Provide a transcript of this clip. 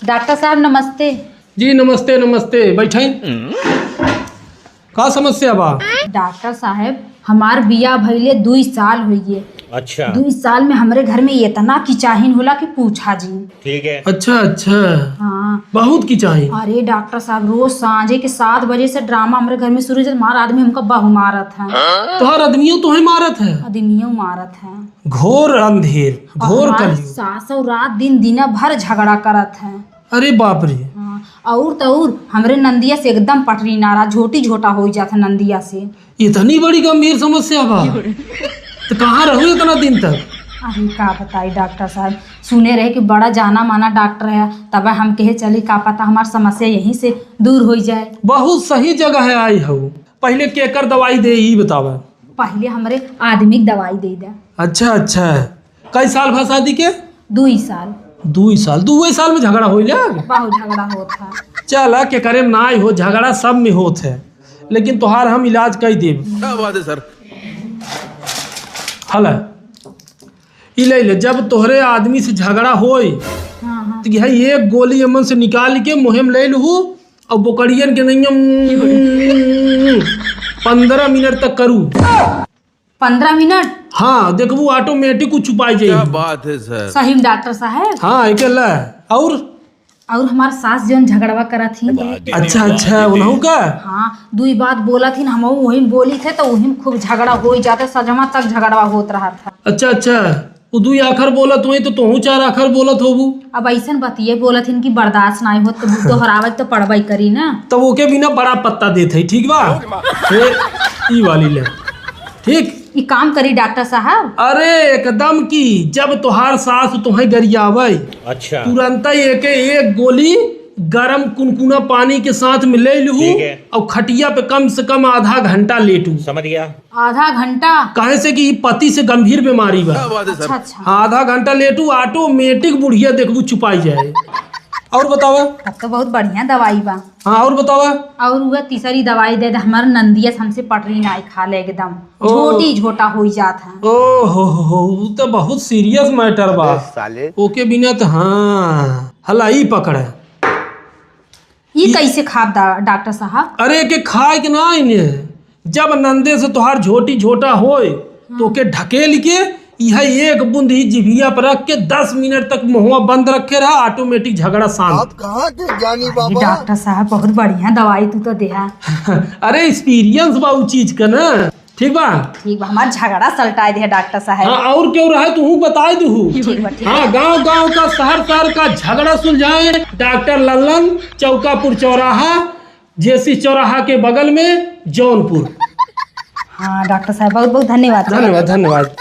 Doctor साहब नमस्ते। जी नमस्ते नमस्ते, बैठे। का समस्या बा? डॉक्टर साहब हमार बिया भइले 2 साल हुई। अच्छा 2 साल में हमरे घर में इतना किचाहिन होला कि पूछा जी। ठीक है। अच्छा अच्छा, हाँ बहुत की चाहिए। अरे डॉक्टर साहब रोज सांझे के 7 बजे से ड्रामा हमारे घर में शुरू हो जाता। हमारा आदमी हमका बहु मारत है, तोहर आदमियों तुम्हें मारत है। आदमियों मारत है। घोर अंधेर, घोर हमार कलयुग। सास और रात दिन भर झगड़ा करत है। अरे बाप रे। हाँ, और तो और हमरे नंदिया से एकदम पटरी नारा झोटी झोटा हो जाता नंदिया से। इतनी बड़ी गंभीर समस्या बा? तो कहाँ रहो इतना दिन तक? अरे का बताई डॉक्टर साहब, सुने रहे कि बड़ा जाना माना डॉक्टर है, तब हम कहे चली का पता हमार समस्या यहीं से दूर हो जाए। बहुत सही जगह है आई हो। पहले केकर दवाई दे ही बतावा। पहले हमरे आदमी दवाई दे दे। अच्छा अच्छा, कई साल भा शादी के? 2 साल। 2 साल? 2 साल में झगड़ा हो जा? बहुत झगड़ा होता। चल के करे ना हो, झगड़ा सब में होत है, लेकिन तुहार हम इलाज कई देब। क्या बात है सर। हल ले जब तोहरे आदमी से झगड़ा होए हाँ हाँ तो यही एक गोली अमन से निकाल के मुहिम ले लू और बोकड़ियन के नहीं 15 मिनट तक करूँ। 15 मिनट? हाँ देखबू ऑटोमेटिक छुपाई क्या जाए। बात है सर। सही में डॉक्टर साहब। हाँ एक ला। और हमार सास जौन झगड़वा करा थी। अच्छा अच्छा, उन्हों का? हाँ 2 बात बोला थी, हम वही बोली थे तो वही खूब झगड़ा हो जाता, सजमा तक झगड़वा होत रहा था। अच्छा अच्छा, वो 2 आखर बोलत हुई तो तू 4 आखर बोलत होबू। अब ऐसा बतिये बोला थी कि बर्दाश्त ना हो तो दोहरावत तो पड़बई करी ना। तब ओके बिना बड़ा पत्ता देते, ठीक बा? ई वाली ले, ठीक। ये काम करी डॉक्टर साहब। अरे एकदम की, जब तुहार सास तुम्हें गरियावे अच्छा तुरंत ही एक गोली गरम कुनकुना पानी के साथ में ले लू ठीक है। और खटिया पे कम से कम आधा घंटा लेटू। समझ गया। आधा घंटा? कहे से कि पति से गंभीर बीमारी बा। क्या बात है अच्छा सर। अच्छा। आधा घंटा लेटू, ऑटोमेटिक बुढ़िया देखबू छुपाई जाए। और बतावा। अब तो बहुत बढ़िया दवाई बा। हाँ और बतावा। और वह तीसरी दवाई दे दे, हमार नंदिया हमसे पटरी ना खा ले, एकदम झोटी झोटा हो जात है। ओ हो, तो बहुत सीरियस मैटर बा साले। ओके बिना तो हाँ हलाई पकड़े। ये कैसे खाब डॉक्टर साहब? अरे के खाए के ना इन्हें, जब नंदे से तुहार झोटी झोटा होए तो के ढकेल के यह एक बूंद ही जिभिया पर रख के 10 मिनट तक मुंहवा बंद रखे रहा, ऑटोमेटिक झगड़ा शांत। आप कहाँ के ज्ञानी बाबा? डॉक्टर साहब बहुत बढ़िया दवाई तू तो देहा। अरे एक्सपीरियंस बा उ चीज का ना, ठीक बा? ठीक बा, हमार झगड़ा सलटाए दे डॉक्टर साहब। हाँ और क्यों रहा तू बताए दू। ठीक बा ठीक बा। हाँ गांव गांव का शहर शहर का झगड़ा सुलझाए डॉक्टर लल्लन, चौकापुर चौराहा, जेसी चौराहा के बगल में जौनपुर। हाँ डॉक्टर साहब बहुत बहुत धन्यवाद। धन्यवाद धन्यवाद।